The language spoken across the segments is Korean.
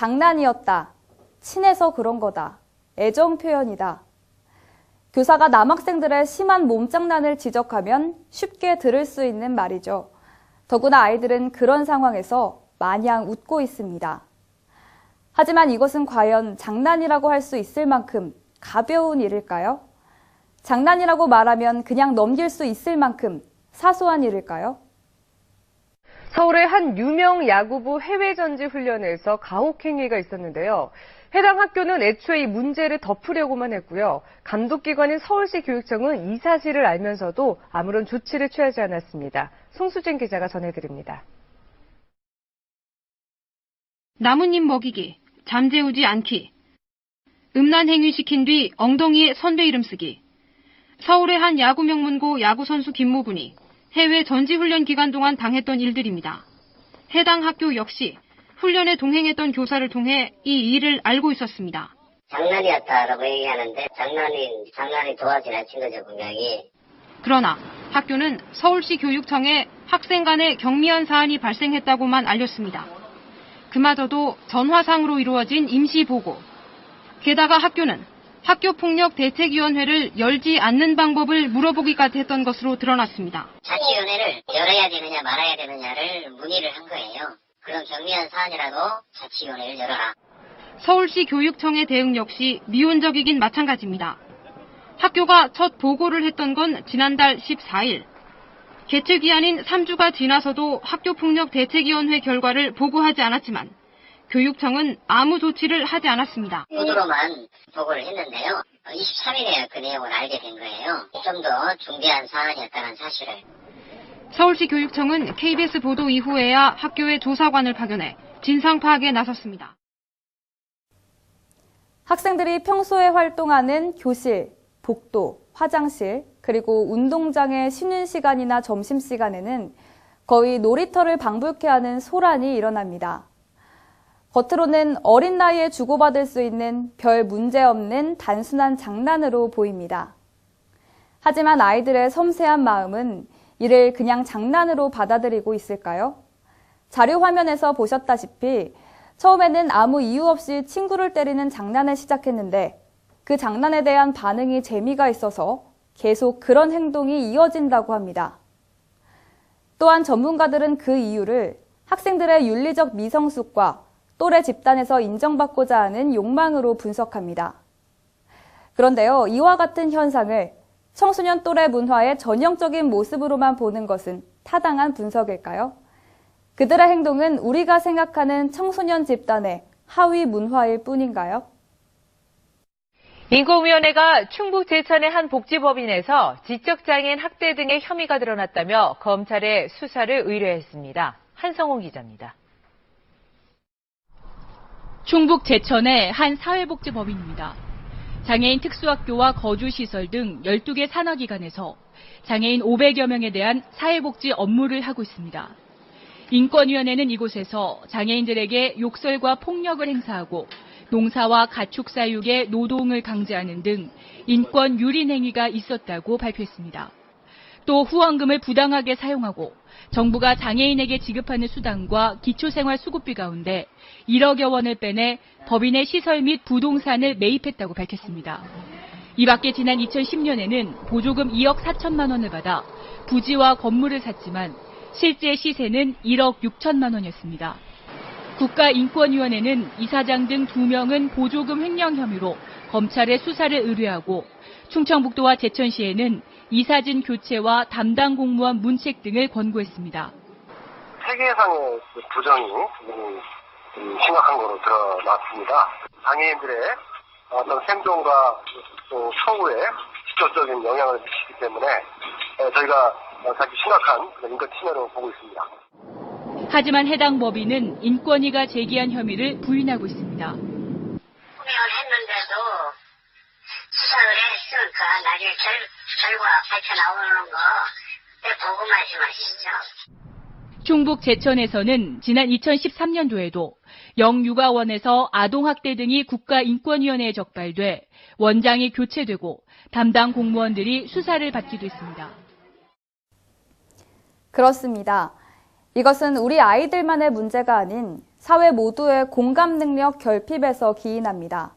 장난이었다. 친해서 그런 거다. 애정 표현이다. 교사가 남학생들의 심한 몸장난을 지적하면 쉽게 들을 수 있는 말이죠. 더구나 아이들은 그런 상황에서 마냥 웃고 있습니다. 하지만 이것은 과연 장난이라고 할 수 있을 만큼 가벼운 일일까요? 장난이라고 말하면 그냥 넘길 수 있을 만큼 사소한 일일까요? 서울의 한 유명 야구부 해외 전지 훈련에서 가혹행위가 있었는데요. 해당 학교는 애초에 이 문제를 덮으려고만 했고요. 감독기관인 서울시 교육청은 이 사실을 알면서도 아무런 조치를 취하지 않았습니다. 송수진 기자가 전해드립니다. 나뭇잎 먹이기, 잠재우지 않기, 음란 행위 시킨 뒤 엉덩이에 선배 이름 쓰기. 서울의 한 야구 명문고 야구선수 김모군이 해외 전지훈련 기간 동안 당했던 일들입니다. 해당 학교 역시 훈련에 동행했던 교사를 통해 이 일을 알고 있었습니다. 장난이었다라고 얘기하는데 장난이 도와 지나친 거죠, 분명히. 그러나 학교는 서울시 교육청에 학생 간의 경미한 사안이 발생했다고만 알렸습니다. 그마저도 전화상으로 이루어진 임시보고. 게다가 학교는 학교폭력대책위원회를 열지 않는 방법을 물어보기까지 했던 것으로 드러났습니다. 자치위원회를 열어야 되느냐 말아야 되느냐를 문의를 한 거예요. 그런 경미한 사안이라도 자치위원회를 열어라. 서울시 교육청의 대응 역시 미온적이긴 마찬가지입니다. 학교가 첫 보고를 했던 건 지난달 14일. 개최기한인 3주가 지나서도 학교폭력대책위원회 결과를 보고하지 않았지만 교육청은 아무 조치를 하지 않았습니다. 보도로만 보고를 했는데요. 23일에 그 내용을 알게 된 거예요. 좀 더 중대한 사안이었다는 사실을. 서울시 교육청은 KBS 보도 이후에야 학교의 조사관을 파견해 진상 파악에 나섰습니다. 학생들이 평소에 활동하는 교실, 복도, 화장실, 그리고 운동장의 쉬는 시간이나 점심시간에는 거의 놀이터를 방불케 하는 소란이 일어납니다. 겉으로는 어린 나이에 주고받을 수 있는 별 문제 없는 단순한 장난으로 보입니다. 하지만 아이들의 섬세한 마음은 이를 그냥 장난으로 받아들이고 있을까요? 자료 화면에서 보셨다시피 처음에는 아무 이유 없이 친구를 때리는 장난을 시작했는데 그 장난에 대한 반응이 재미가 있어서 계속 그런 행동이 이어진다고 합니다. 또한 전문가들은 그 이유를 학생들의 윤리적 미성숙과 또래 집단에서 인정받고자 하는 욕망으로 분석합니다. 그런데요, 이와 같은 현상을 청소년 또래 문화의 전형적인 모습으로만 보는 것은 타당한 분석일까요? 그들의 행동은 우리가 생각하는 청소년 집단의 하위 문화일 뿐인가요? 인권위원회가 충북 제천의 한 복지법인에서 지적장애인 학대 등의 혐의가 드러났다며 검찰에 수사를 의뢰했습니다. 한성호 기자입니다. 충북 제천의 한 사회복지법인입니다. 장애인 특수학교와 거주시설 등 12개 산하기관에서 장애인 500여 명에 대한 사회복지 업무를 하고 있습니다. 인권위원회는 이곳에서 장애인들에게 욕설과 폭력을 행사하고 농사와 가축 사육의 노동을 강제하는 등 인권 유린 행위가 있었다고 발표했습니다. 또 후원금을 부당하게 사용하고 정부가 장애인에게 지급하는 수당과 기초생활수급비 가운데 1억여 원을 빼내 법인의 시설 및 부동산을 매입했다고 밝혔습니다. 이 밖에 지난 2010년에는 보조금 2억 4천만 원을 받아 부지와 건물을 샀지만 실제 시세는 1억 6천만 원이었습니다. 국가인권위원회는 이사장 등 2명은 보조금 횡령 혐의로 검찰에 수사를 의뢰하고 충청북도와 제천시에는 이사진 교체와 담당 공무원 문책 등을 권고했습니다. 세계상의 부정이 심각한 거로 드러났습니다. 장애인들의 어떤 생존과 또 처우에 직접적인 영향을 미치기 때문에 저희가 아주 심각한 인권 침해로 보고 있습니다. 하지만 해당 법인은 인권위가 제기한 혐의를 부인하고 있습니다. 했는데도 수사를 했으니까 나중에 결과 밝혀 나오는 거 그때 보고 말씀하시죠. 충북 제천에서는 지난 2013년도에도 영육아원에서 아동학대 등이 국가인권위원회에 적발돼 원장이 교체되고 담당 공무원들이 수사를 받기도 했습니다. 그렇습니다. 이것은 우리 아이들만의 문제가 아닌 사회 모두의 공감 능력 결핍에서 기인합니다.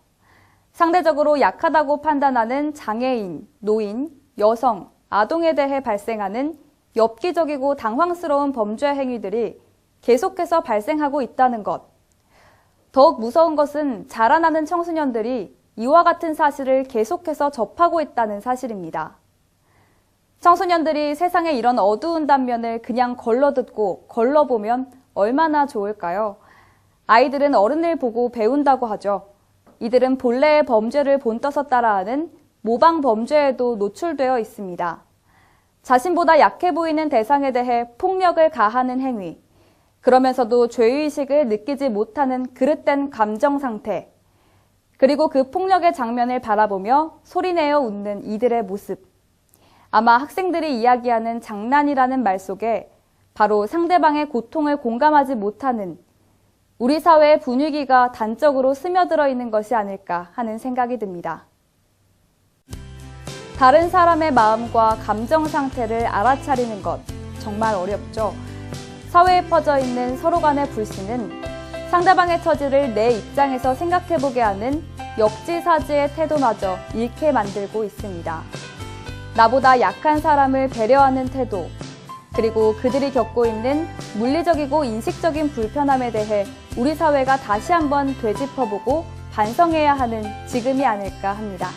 상대적으로 약하다고 판단하는 장애인, 노인, 여성, 아동에 대해 발생하는 엽기적이고 당황스러운 범죄 행위들이 계속해서 발생하고 있다는 것. 더욱 무서운 것은 자라나는 청소년들이 이와 같은 사실을 계속해서 접하고 있다는 사실입니다. 청소년들이 세상의 이런 어두운 단면을 그냥 걸러듣고 걸러보면 얼마나 좋을까요? 아이들은 어른을 보고 배운다고 하죠. 이들은 본래의 범죄를 본떠서 따라하는 모방 범죄에도 노출되어 있습니다. 자신보다 약해 보이는 대상에 대해 폭력을 가하는 행위, 그러면서도 죄의식을 느끼지 못하는 그릇된 감정 상태, 그리고 그 폭력의 장면을 바라보며 소리내어 웃는 이들의 모습. 아마 학생들이 이야기하는 장난이라는 말 속에 바로 상대방의 고통을 공감하지 못하는 우리 사회의 분위기가 단적으로 스며들어 있는 것이 아닐까 하는 생각이 듭니다. 다른 사람의 마음과 감정 상태를 알아차리는 것 정말 어렵죠. 사회에 퍼져 있는 서로 간의 불신은 상대방의 처지를 내 입장에서 생각해보게 하는 역지사지의 태도마저 잃게 만들고 있습니다. 나보다 약한 사람을 배려하는 태도, 그리고 그들이 겪고 있는 물리적이고 인식적인 불편함에 대해 우리 사회가 다시 한번 되짚어보고 반성해야 하는 지금이 아닐까 합니다.